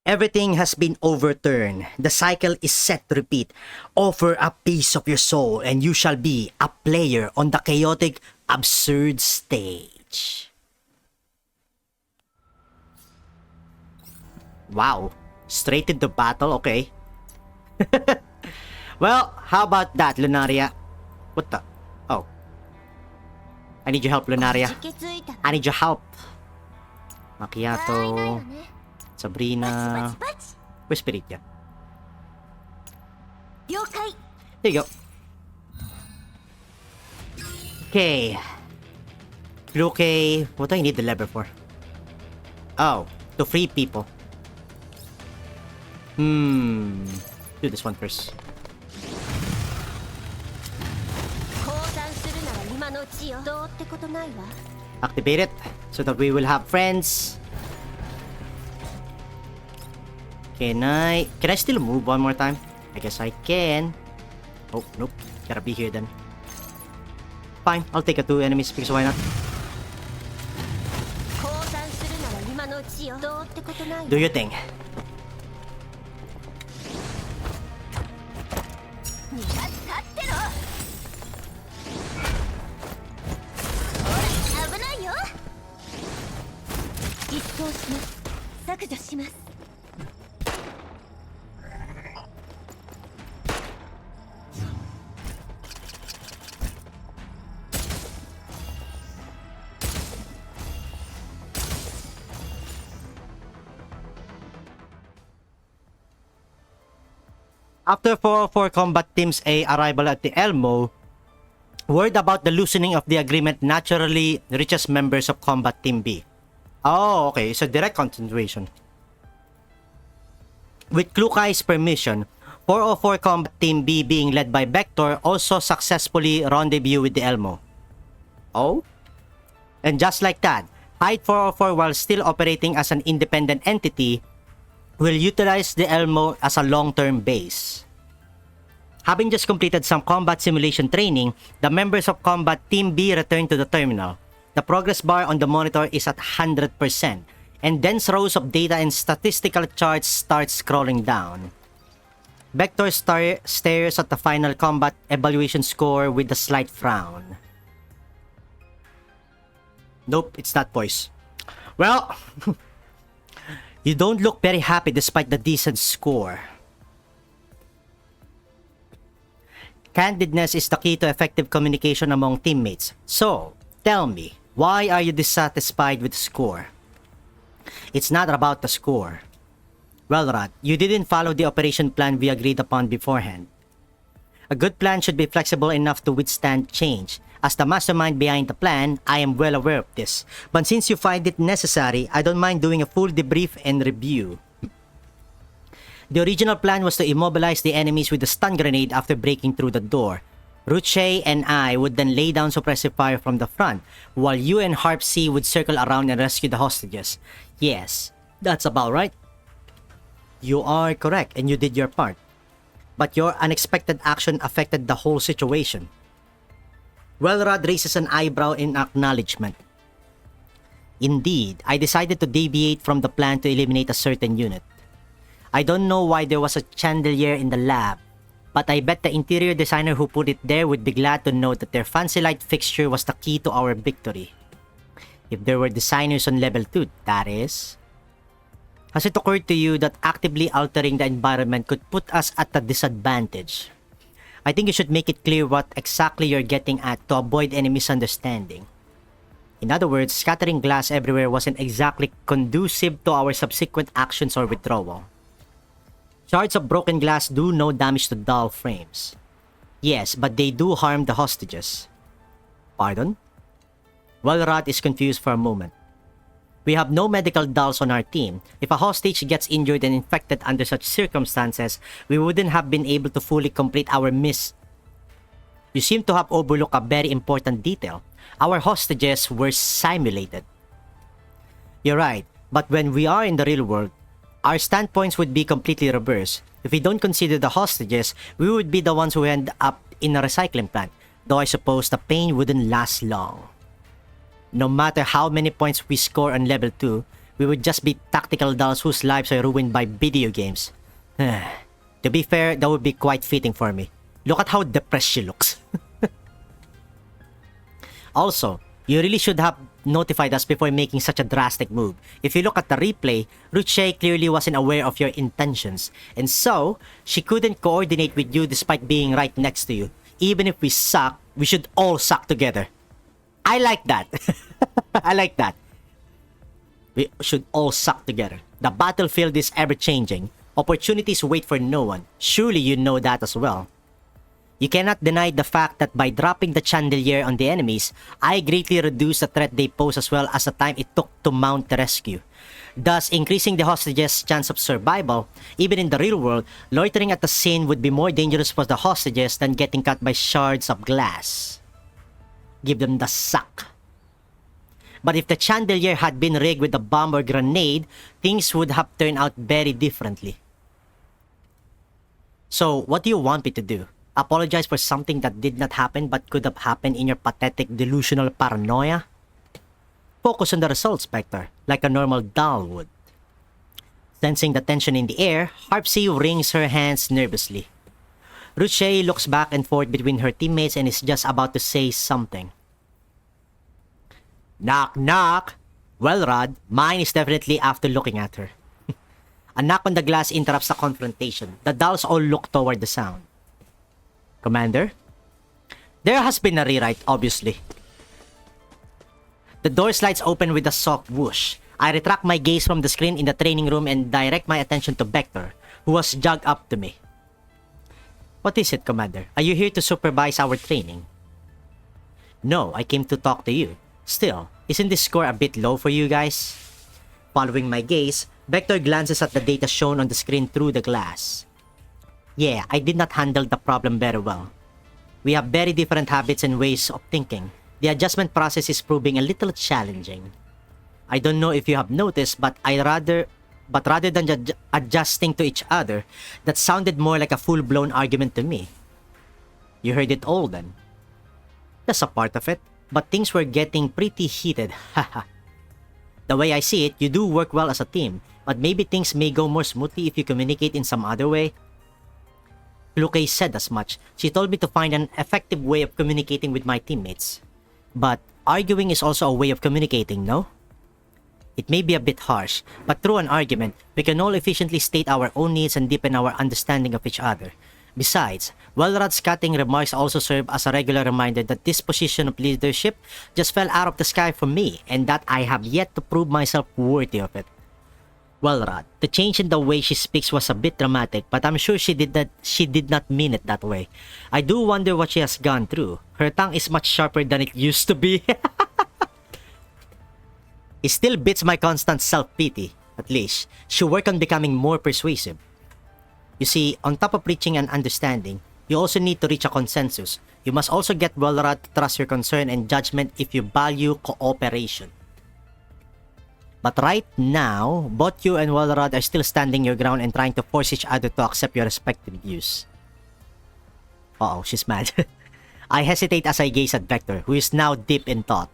Everything has been overturned. The cycle is set to repeat. Offer a piece of your soul and you shall be a player on the chaotic, absurd stage. Wow. Straight into battle, okay. Well, how about that, Lunaria? What the? Oh. I need your help, Lunaria. I need your help. Macchiato. Sabrina. Where's Spiritya? There you go. Okay. Okay. What do I need the lever for? Oh, to free people. Do this one first. Activate it so that we will have friends. Can I still move one more time? I guess I can. Oh, nope. Gotta be here then. Fine, I'll take a 2 enemies because why not? Do your thing. After 404 Combat Team's A arrival at the Elmo, word about the loosening of the agreement naturally reaches members of Combat Team B. Oh, okay, it's a direct continuation. With Klukai's permission, 404 Combat Team B being led by Vector also successfully rendezvous with the Elmo. Oh? And just like that, Hyde 404, while still operating as an independent entity, will utilize the Elmo as a long-term base. Having just completed some combat simulation training, the members of Combat Team B return to the terminal. The progress bar on the monitor is at 100%, and dense rows of data and statistical charts start scrolling down. Vector stares at the final combat evaluation score with a slight frown. Nope, it's not voice. Well, you don't look very happy despite the decent score. Candidness is the key to effective communication among teammates. So, tell me, why are you dissatisfied with the score? It's not about the score. Well, Rod, you didn't follow the operation plan we agreed upon beforehand. A good plan should be flexible enough to withstand change. As the mastermind behind the plan, I am well aware of this. But since you find it necessary, I don't mind doing a full debrief and review. The original plan was to immobilize the enemies with a stun grenade after breaking through the door. Ruche and I would then lay down suppressive fire from the front, while you and Harp C would circle around and rescue the hostages. Yes, that's about right. You are correct and you did your part. But your unexpected action affected the whole situation. Wellrod raises an eyebrow in acknowledgement. Indeed, I decided to deviate from the plan to eliminate a certain unit. I don't know why there was a chandelier in the lab, but I bet the interior designer who put it there would be glad to know that their fancy light fixture was the key to our victory. If there were designers on level 2, that is. Has it occurred to you that actively altering the environment could put us at a disadvantage? I think you should make it clear what exactly you're getting at to avoid any misunderstanding. In other words, scattering glass everywhere wasn't exactly conducive to our subsequent actions or withdrawal. Shards of broken glass do no damage to dull frames. Yes, but they do harm the hostages. Pardon? Wellrod is confused for a moment. We have no medical dolls on our team. If a hostage gets injured and infected under such circumstances, we wouldn't have been able to fully complete our You seem to have overlooked a very important detail. Our hostages were simulated. You're right, but when we are in the real world, our standpoints would be completely reversed. If we don't consider the hostages, we would be the ones who end up in a recycling plant, though I suppose the pain wouldn't last long. No matter how many points we score on level 2, We would just be tactical dolls whose lives are ruined by video games. To be fair, that would be quite fitting for me. Look at how depressed she looks. Also, you really should have notified us before making such a drastic move. If you look at the replay, Ruche clearly wasn't aware of your intentions, and so, she couldn't coordinate with you despite being right next to you. Even if we suck, we should all suck together. I like that. I like that. We should all suck together. The battlefield is ever-changing. Opportunities wait for no one. Surely you know that as well. You cannot deny the fact that by dropping the chandelier on the enemies, I greatly reduced the threat they pose as well as the time it took to mount the rescue, thus increasing the hostages' chance of survival. Even in the real world, loitering at the scene would be more dangerous for the hostages than getting cut by shards of glass. Give them the suck. But if the chandelier had been rigged with a bomb or grenade, things would have turned out very differently. So, what do you want me to do? Apologize for something that did not happen but could have happened in your pathetic delusional paranoia? Focus on the results, Spectre, like a normal doll would. Sensing the tension in the air, Harpsy wrings her hands nervously. Ruche looks back and forth between her teammates and is just about to say something. Knock, knock! Well, Rod, mine is definitely after looking at her. A knock on the glass interrupts the confrontation. The dolls all look toward the sound. Commander? There has been a rewrite, obviously. The door slides open with a soft whoosh. I retract my gaze from the screen in the training room and direct my attention to Vector, who has jogged up to me. What is it, Commander? Are you here to supervise our training? No, I came to talk to you. Still, isn't this score a bit low for you guys? Following my gaze, Vector glances at the data shown on the screen through the glass. Yeah, I did not handle the problem very well. We have very different habits and ways of thinking. The adjustment process is proving a little challenging. I don't know if you have noticed, but rather than adjusting to each other, that sounded more like a full-blown argument to me. You heard it all then. That's a part of it, but things were getting pretty heated, haha. The way I see it, you do work well as a team, but maybe things may go more smoothly if you communicate in some other way. Luque said as much. She told me to find an effective way of communicating with my teammates. But arguing is also a way of communicating, no? It may be a bit harsh, but through an argument, we can all efficiently state our own needs and deepen our understanding of each other. Besides, Wellrod's cutting remarks also serve as a regular reminder that this position of leadership just fell out of the sky for me and that I have yet to prove myself worthy of it. Wellrod, the change in the way she speaks was a bit dramatic, but I'm sure she did not mean it that way. I do wonder what she has gone through. Her tongue is much sharper than it used to be. It still beats my constant self-pity. At least, she worked on becoming more persuasive. You see, on top of reaching an understanding, you also need to reach a consensus. You must also get Wellrod to trust your concern and judgment if you value cooperation. But right now, both you and Wellrod are still standing your ground and trying to force each other to accept your respective views. Uh-oh, she's mad. I hesitate as I gaze at Vector, who is now deep in thought.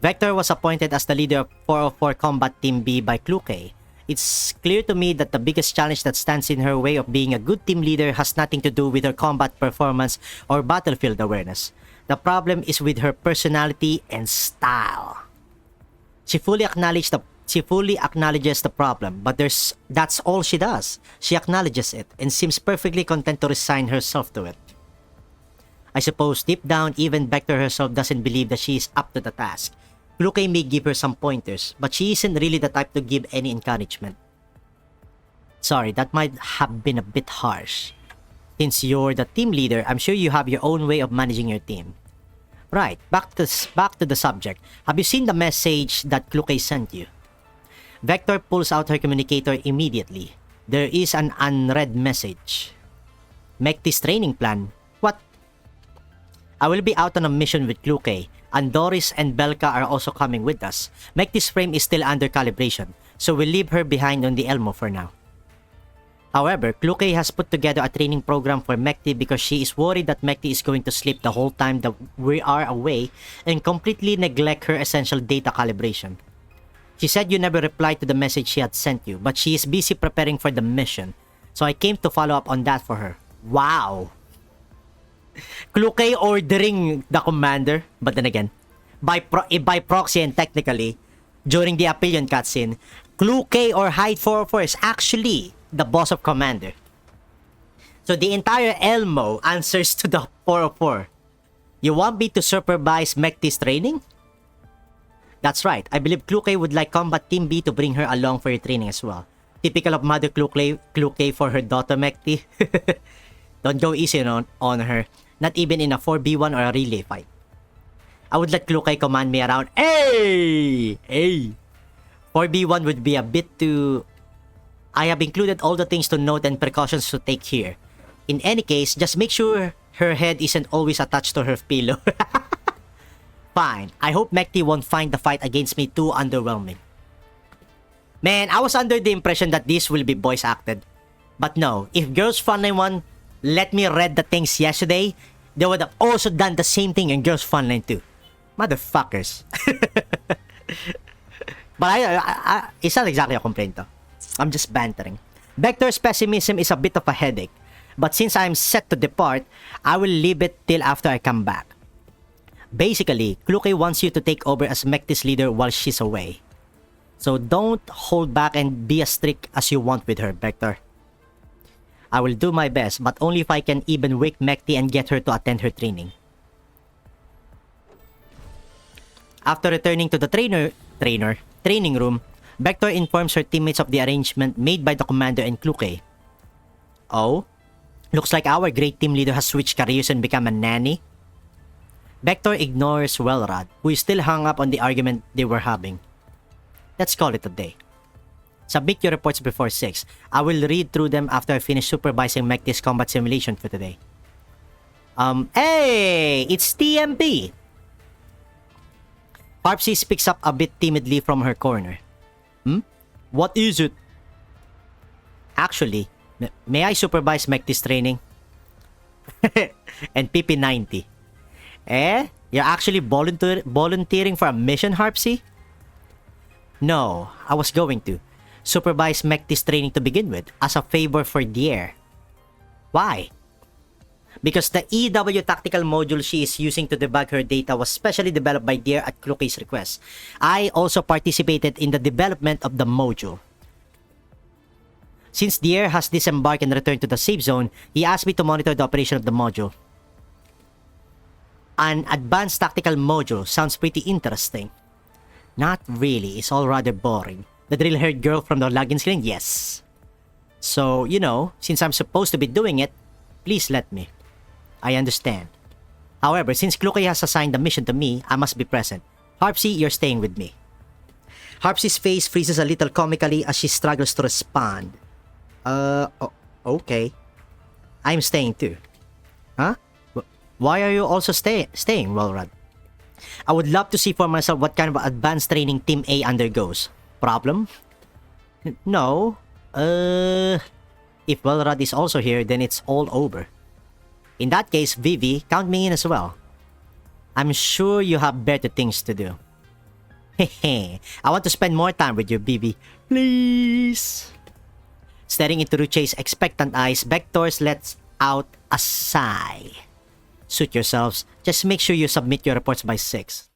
Vector was appointed as the leader of 404 Combat Team B by Luque. It's clear to me that the biggest challenge that stands in her way of being a good team leader has nothing to do with her combat performance or battlefield awareness. The problem is with her personality and style. She fully acknowledges the problem, but that's all she does. She acknowledges it and seems perfectly content to resign herself to it. I suppose deep down, even Vector herself doesn't believe that she is up to the task. Luque may give her some pointers, but she isn't really the type to give any encouragement. Sorry, that might have been a bit harsh. Since you're the team leader, I'm sure you have your own way of managing your team. Right, back to the subject. Have you seen the message that Luque sent you? Vector pulls out her communicator immediately. There is an unread message. Mekti's training plan. What? I will be out on a mission with Luque, and Doris and Belka are also coming with us. Mekti's frame is still under calibration, so we'll leave her behind on the Elmo for now. However, Luque has put together a training program for Mekti because she is worried that Mekti is going to sleep the whole time that we are away and completely neglect her essential data calibration. She said you never replied to the message she had sent you, but she is busy preparing for the mission. So I came to follow up on that for her. Wow. Kluke ordering the commander, but then again, by proxy and technically, during the Apillion cutscene, Kluke or Hyde 404 is actually the boss of commander. So the entire Elmo answers to the 404. You want me to supervise Mekti's training? That's right. I believe Kluke would like Combat Team B to bring her along for your training as well. Typical of Mother Kluke for her daughter Mekti. Don't go easy on her. Not even in a 4v1 or a relay fight. I would let Kluke command me around. Hey! 4v1 would be a bit too... I have included all the things to note and precautions to take here. In any case, just make sure her head isn't always attached to her pillow. Fine. I hope Mekti won't find the fight against me too underwhelming. Man, I was under the impression that this will be voice acted. But no, if Girls Frontline 1 let me read the things yesterday, they would have also done the same thing in Girls Frontline 2. Motherfuckers. But it's not exactly a complaint though. I'm just bantering. Vector's pessimism is a bit of a headache. But since I'm set to depart, I will leave it till after I come back. Basically, Kluke wants you to take over as Mekti's leader while she's away. So don't hold back and be as strict as you want with her, Vector. I will do my best, but only if I can even wake Mekti and get her to attend her training. After returning to the training room, Vector informs her teammates of the arrangement made by the commander and Kluke. Oh? Looks like our great team leader has switched careers and become a nanny. Vector ignores Wellrod, who is still hung up on the argument they were having. Let's call it a day. Submit your reports before 6. I will read through them after I finish supervising Mekti's combat simulation for today. Hey! It's TMP! Harpsy speaks up a bit timidly from her corner. What is it? Actually, may I supervise Mekti's training? And PP90. You're actually volunteering for a mission, Harpsy? No, I was going to supervise Mekti's training to begin with, as a favor for Defh. Why? Because the EW tactical module she is using to debug her data was specially developed by Defh at Kluke's request. I also participated in the development of the module. Since Defh has disembarked and returned to the safe zone, he asked me to monitor the operation of the module. An advanced tactical module sounds pretty interesting. Not really, it's all rather boring. The drill-haired girl from the login screen? Yes. So, you know, since I'm supposed to be doing it, please let me. I understand. However, since Kluke has assigned the mission to me, I must be present. Harpsy, you're staying with me. Harpsy's face freezes a little comically as she struggles to respond. Okay. I'm staying too. Huh? Why are you also staying, Wellrod? I would love to see for myself what kind of advanced training Team A undergoes. Problem? No. If Wellrod is also here, then it's all over. In that case, Vivi, count me in as well. I'm sure you have better things to do. Hehe, I want to spend more time with you, Vivi. Please. Staring into Ruche's expectant eyes, Vector lets out a sigh. Suit yourselves. Just make sure you submit your reports by 6.